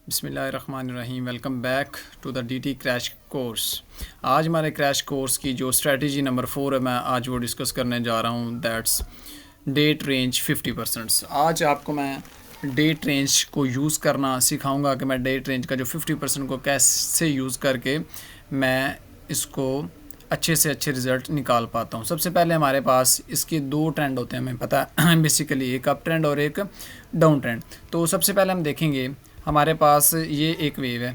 बिस्मिल्लाहिर्रहमानिर्रहीम। Welcome back to the DT crash course. आज हमारे क्रैश कोर्स की जो स्ट्रेटजी नंबर 4 है, मैं आज वो डिस्कस करने जा रहा हूँ। That's date range 50%। आज आपको मैं डेट रेंज को यूज़ करना सिखाऊंगा कि मैं डेट रेंज का जो 50% को कैसे यूज़ करके मैं इसको अच्छे से अच्छे रिज़ल्ट निकाल पाता हूँ। सबसे पहले हमारे पास इसके दो ट्रेंड होते हैं, हमें पता है बेसिकली, एक अप ट्रेंड और एक डाउन ट्रेंड। तो सबसे पहले हम देखेंगे, हमारे पास ये एक वेव है,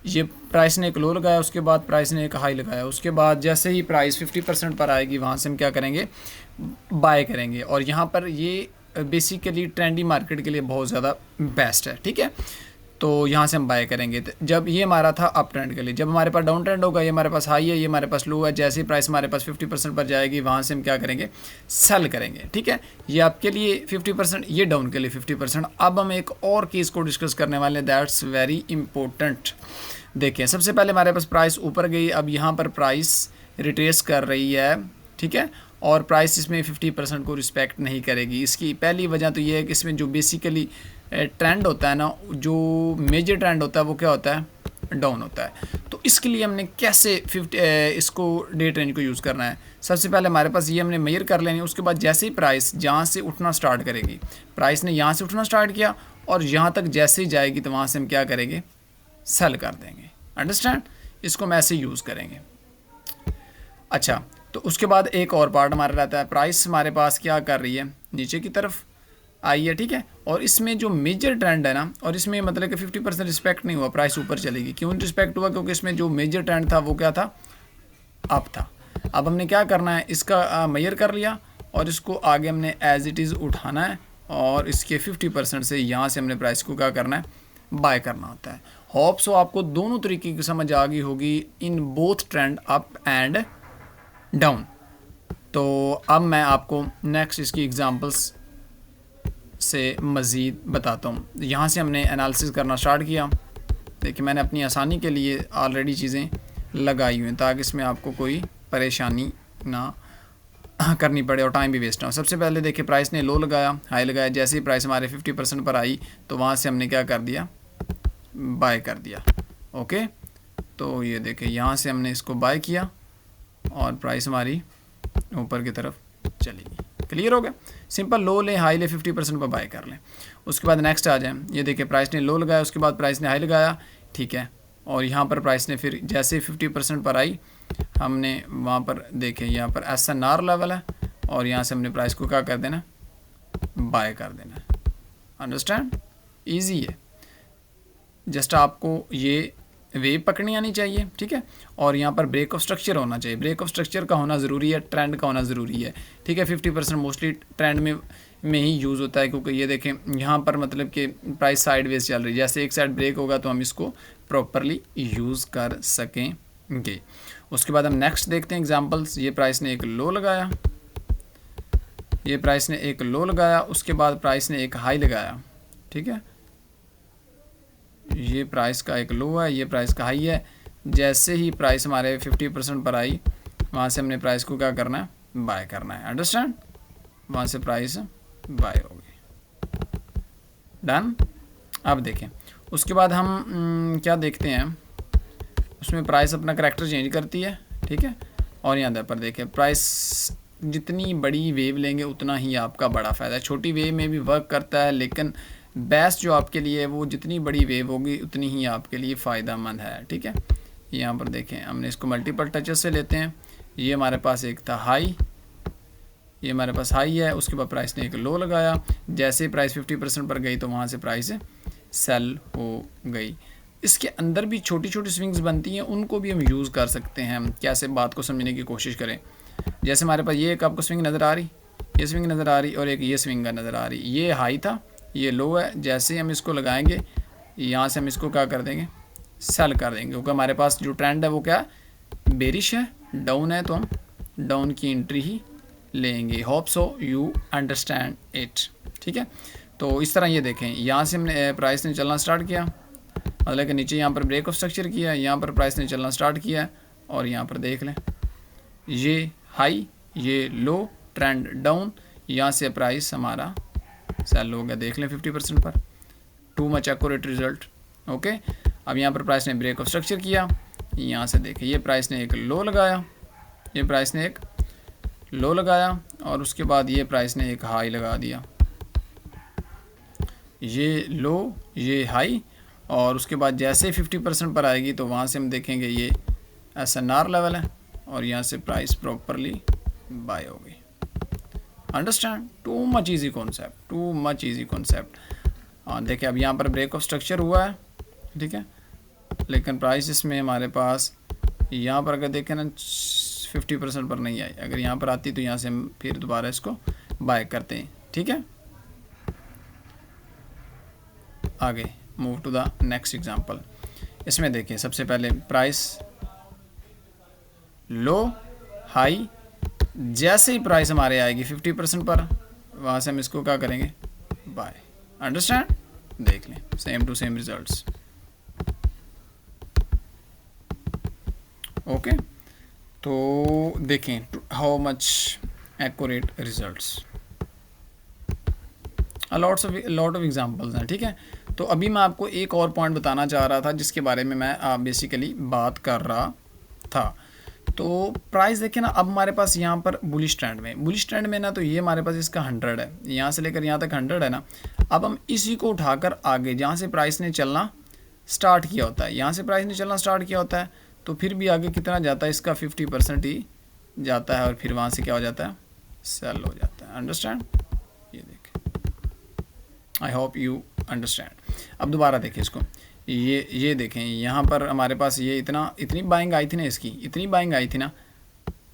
ये प्राइस ने एक लो लगाया, उसके बाद प्राइस ने एक हाई लगाया, उसके बाद जैसे ही प्राइस 50% पर आएगी वहाँ से हम क्या करेंगे, बाय करेंगे। और यहाँ पर ये बेसिकली ट्रेंडी मार्केट के लिए बहुत ज़्यादा बेस्ट है, ठीक है। तो यहाँ से हम बाय करेंगे। जब ये हमारा था अप ट्रेंड के लिए, जब हमारे पास डाउन ट्रेंड होगा, ये हमारे पास हाई है, ये हमारे पास लो है, जैसे ही प्राइस हमारे पास 50% पर जाएगी वहाँ से हम क्या करेंगे, सेल करेंगे, ठीक है। ये आपके लिए 50%, ये डाउन के लिए 50%। अब हम एक और केस को डिस्कस करने वाले हैं, दैट्स वेरी इंपॉर्टेंट। देखिए, सबसे पहले हमारे पास प्राइस ऊपर गई, अब यहाँ पर प्राइस रिट्रेस कर रही है, ठीक है, और प्राइस इसमें 50% को रिस्पेक्ट नहीं करेगी। इसकी पहली वजह तो ये है कि इसमें जो बेसिकली ट्रेंड होता है ना, जो मेजर ट्रेंड होता है वो क्या होता है, डाउन होता है। तो इसके लिए हमने कैसे इसको डेट रेंज को यूज़ करना है। सबसे पहले हमारे पास ये हमने मेजर कर लेनी है, उसके बाद जैसे ही प्राइस जहाँ से उठना स्टार्ट करेगी, प्राइस ने यहाँ से उठना स्टार्ट किया और यहाँ तक जैसे ही जाएगी तो वहाँ से हम क्या करेंगे, सेल कर देंगे। अंडरस्टैंड, इसको हम ऐसे यूज़ करेंगे। अच्छा, तो उसके बाद एक और पार्ट हमारा रहता है, प्राइस हमारे पास क्या कर रही है, नीचे की तरफ आई है, ठीक है। और इसमें जो मेजर ट्रेंड है ना, और इसमें मतलब कि 50% रिस्पेक्ट नहीं हुआ, प्राइस ऊपर चलेगी। क्यों रिस्पेक्ट हुआ, क्योंकि इसमें जो मेजर ट्रेंड था वो क्या था, अप था। अब हमने क्या करना है, इसका मेजर कर लिया और इसको आगे हमने एज इट इज़ उठाना है और इसके 50% से यहाँ से हमने प्राइस को क्या करना है, बाय करना होता है। होप सो आपको दोनों तरीके की समझ आ गई होगी, in both trend up and down. तो अब मैं आपको नेक्स्ट इसकी एग्जांपल्स से मज़ीद बताता हूँ। यहाँ से हमने एनालिसिस करना स्टार्ट किया। देखिए, मैंने अपनी आसानी के लिए ऑलरेडी चीज़ें लगाई हुई हैं ताकि इसमें आपको कोई परेशानी ना करनी पड़े और टाइम भी वेस्ट ना हो। सबसे पहले देखिए, प्राइस ने लो लगाया, हाई लगाया, जैसे ही प्राइस हमारे 50% पर आई तो वहाँ से हमने क्या कर दिया, बाय कर दिया। ओके, तो ये देखिए, यहाँ से हमने इसको बाय किया और प्राइस हमारी ऊपर की तरफ चलेगी। क्लियर हो गया, सिंपल, लो लें, हाई ले, 50% पर बाय कर लें। उसके बाद नेक्स्ट आ जाएं, ये देखिए, प्राइस ने लो लगाया, उसके बाद प्राइस ने हाई लगाया, ठीक है, और यहाँ पर प्राइस ने फिर जैसे 50% पर आई, हमने वहाँ पर देखें, यहाँ पर SNR लेवल है और यहाँ से हमने प्राइस को क्या कर देना, बाय कर देना। अंडरस्टैंड, ईजी है, जस्ट आपको ये वेव पकड़नी आनी चाहिए, ठीक है। और यहाँ पर ब्रेक ऑफ स्ट्रक्चर होना चाहिए, ब्रेक ऑफ स्ट्रक्चर का होना ज़रूरी है, ट्रेंड का होना ज़रूरी है, ठीक है। 50% मोस्टली ट्रेंड में ही यूज़ होता है, क्योंकि ये देखें यहाँ पर मतलब कि प्राइस साइडवेज चल रही है, जैसे एक साइड ब्रेक होगा तो हम इसको प्रॉपरली यूज़ कर सकेंगे। उसके बाद हम नेक्स्ट देखते हैं एग्जाम्पल्स। ये प्राइस ने एक लो लगाया, ये प्राइस ने एक लो लगाया, उसके बाद प्राइस ने एक हाई लगाया, ठीक है। ये प्राइस का एक लो है, ये प्राइस का हाई है, जैसे ही प्राइस हमारे 50% पर आई वहाँ से हमने प्राइस को क्या करना है, बाय करना है। अंडरस्टैंड, वहाँ से प्राइस बाय हो गई, डन। अब देखें, उसके बाद हम क्या देखते हैं, उसमें प्राइस अपना करैक्टर चेंज करती है, ठीक है। और यहाँ पर देखें, प्राइस जितनी बड़ी वेव लेंगे उतना ही आपका बड़ा फ़ायदा है। छोटी वेव में भी वर्क करता है, लेकिन बेस्ट जो आपके लिए है वो जितनी बड़ी वेव होगी उतनी ही आपके लिए फ़ायदा मंद है, ठीक है। यहाँ पर देखें, हमने इसको मल्टीपल टचेस से लेते हैं। ये हमारे पास एक था हाई, ये हमारे पास हाई है, उसके बाद प्राइस ने एक लो लगाया, जैसे ही प्राइस 50% पर गई तो वहाँ से प्राइस सेल हो गई। इसके अंदर भी छोटी छोटी स्विंग्स बनती हैं, उनको भी हम यूज़ कर सकते हैं। हम कैसे बात को समझने की कोशिश करें, जैसे हमारे पास ये एक आपको स्विंग नज़र आ रही, ये स्विंग नज़र आ रही और एक ये स्विंग नज़र आ रही। ये हाई था, ये लो है, जैसे ही हम इसको लगाएंगे यहाँ से हम इसको क्या कर देंगे, सेल कर देंगे, क्योंकि हमारे पास जो ट्रेंड है वो क्या है, बेरिश है, डाउन है, तो हम डाउन की एंट्री ही लेंगे। Hope so you understand it, ठीक है। तो इस तरह ये देखें, यहाँ से हमने प्राइस ने चलना स्टार्ट किया, मतलब कि नीचे यहाँ पर ब्रेक ऑफ स्ट्रक्चर किया, यहाँ पर प्राइस ने चलना स्टार्ट किया और यहाँ पर देख लें, ये हाई, ये लो, ट्रेंड डाउन, यहाँ से प्राइस हमारा सेल हो गया। देख लें 50% पर, too much accurate result, okay, अब यहाँ पर प्राइस ने ब्रेक ऑफ स्ट्रक्चर किया, यहाँ से देखिए ये प्राइस ने एक लो लगाया, ये प्राइस ने एक लो लगाया और उसके बाद ये प्राइस ने एक हाई लगा दिया, ये लो ये हाई, और उसके बाद जैसे 50% पर आएगी तो वहाँ से हम देखेंगे ये SNR लेवल है और यहाँ से प्राइस प्रॉपरली बाय हो गई। Understand, too much easy concept, too much easy concept. देखिए अब यहाँ पर ब्रेक ऑफ स्ट्रक्चर हुआ है, ठीक है, लेकिन प्राइस इसमें हमारे पास यहाँ पर अगर देखें ना 50% पर नहीं आई, अगर यहाँ पर आती तो यहाँ से हम फिर दोबारा इसको बाय करते हैं, ठीक है। आगे move to the next example. इसमें देखिए सबसे पहले प्राइस लो हाई, जैसे ही प्राइस हमारे आएगी 50% पर वहाँ से हम इसको क्या करेंगे, बाय। अंडरस्टैंड, देख लें same to same results. Okay, तो देखें how much accurate results, lot of examples हैं, ठीक है। तो अभी मैं आपको एक और पॉइंट बताना चाह रहा था जिसके बारे में मैं बेसिकली बात कर रहा था। तो प्राइस देखिए ना, अब हमारे पास यहाँ पर बुलिश ट्रेंड में ना, तो ये हमारे पास इसका 100 है, यहाँ से लेकर यहाँ तक 100 है ना। अब हम इसी को उठाकर आगे जहाँ से प्राइस ने चलना स्टार्ट किया होता है, यहाँ से प्राइस ने चलना स्टार्ट किया होता है, तो फिर भी आगे कितना जाता है, इसका 50% ही जाता है और फिर वहाँ से क्या हो जाता है, सेल हो जाता है। अंडरस्टैंड, ये देखें, आई होप यू अंडरस्टैंड। अब दोबारा देखें इसको, ये देखें यहाँ पर हमारे पास ये इतनी बाइंग आई थी ना, इसकी इतनी बाइंग आई थी ना,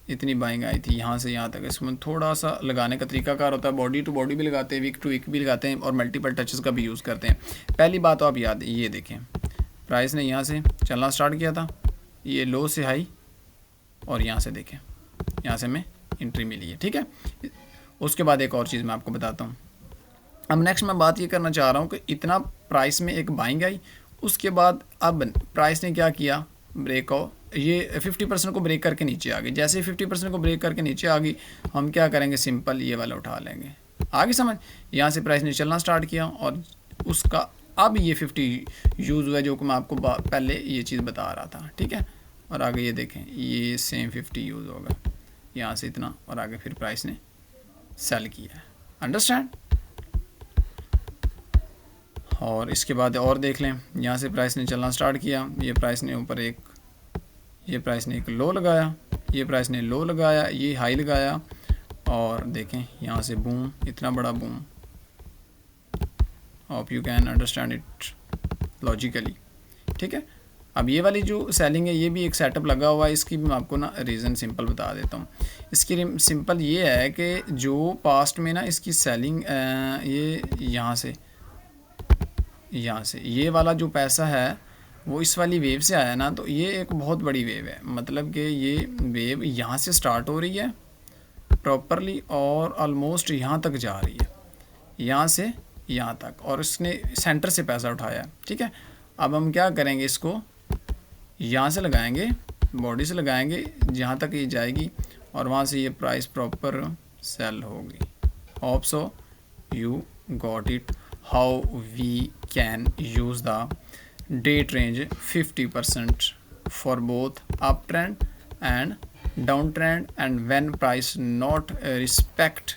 इतनी बाइंग आई थी यहाँ से यहाँ तक। इसमें थोड़ा सा लगाने का तरीकाकार होता है, बॉडी टू बॉडी भी लगाते हैं, वीक टू वीक भी लगाते हैं और मल्टीपल टचेस का भी यूज़ करते हैं। पहली बात तो आप याद, ये देखें प्राइस ने यहाँ से चलना स्टार्ट किया था, ये लो से हाई, और यहाँ से देखें यहाँ से हमें एंट्री मिली है, ठीक है। उसके बाद एक और चीज़ मैं आपको बताता हूँ। अब नेक्स्ट मैं बात ये करना चाह रहा हूँ कि इतना प्राइस में एक बाइंग आई, उसके बाद अब प्राइस ने क्या किया, ब्रेक हो, ये 50% को ब्रेक करके नीचे आ गई। जैसे 50% को ब्रेक करके नीचे आ गई, हम क्या करेंगे, सिंपल ये वाला उठा लेंगे। आगे समझ, यहाँ से प्राइस ने चलना स्टार्ट किया और उसका अब ये 50 यूज़ हुआ, जो कि मैं आपको पहले ये चीज़ बता रहा था, ठीक है। और आगे ये देखें, ये सेम 50 यूज़ होगा यहाँ से इतना, और आगे फिर प्राइस ने सेल किया है। अंडरस्टैंड, और इसके बाद और देख लें, यहाँ से प्राइस ने चलना स्टार्ट किया, ये प्राइस ने ऊपर एक लो लगाया, ये प्राइस ने लो लगाया, ये हाई लगाया, और देखें यहाँ से बूम, इतना बड़ा boom. Hope you can understand it logically, ठीक है। अब ये वाली जो सेलिंग है, ये भी एक सेटअप लगा हुआ है, इसकी भी मैं आपको ना रीज़न सिंपल बता देता हूँ। इसकी सिंपल ये है कि जो पास्ट में ना इसकी सेलिंग, ये यहाँ से ये वाला जो पैसा है वो इस वाली वेव से आया ना, तो ये एक बहुत बड़ी वेव है। मतलब कि ये वेव यहाँ से स्टार्ट हो रही है प्रॉपरली और ऑलमोस्ट यहाँ तक जा रही है, यहाँ से यहाँ तक, और इसने सेंटर से पैसा उठाया, ठीक है। अब हम क्या करेंगे, इसको यहाँ से लगाएंगे, बॉडी से लगाएंगे जहाँ तक ये जाएगी, और वहाँ से ये प्राइस प्रॉपर सेल होगी। Hope so you got it, how we can use the date range 50% for both uptrend and downtrend, and when price not respect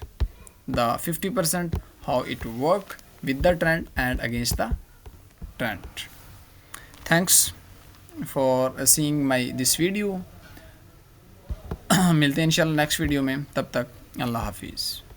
the 50%, how it work with the trend and against the trend. Thanks for seeing my this video. मिलते हैं इंशाल्लाह next video में, तब तक अल्लाह हाफिज़।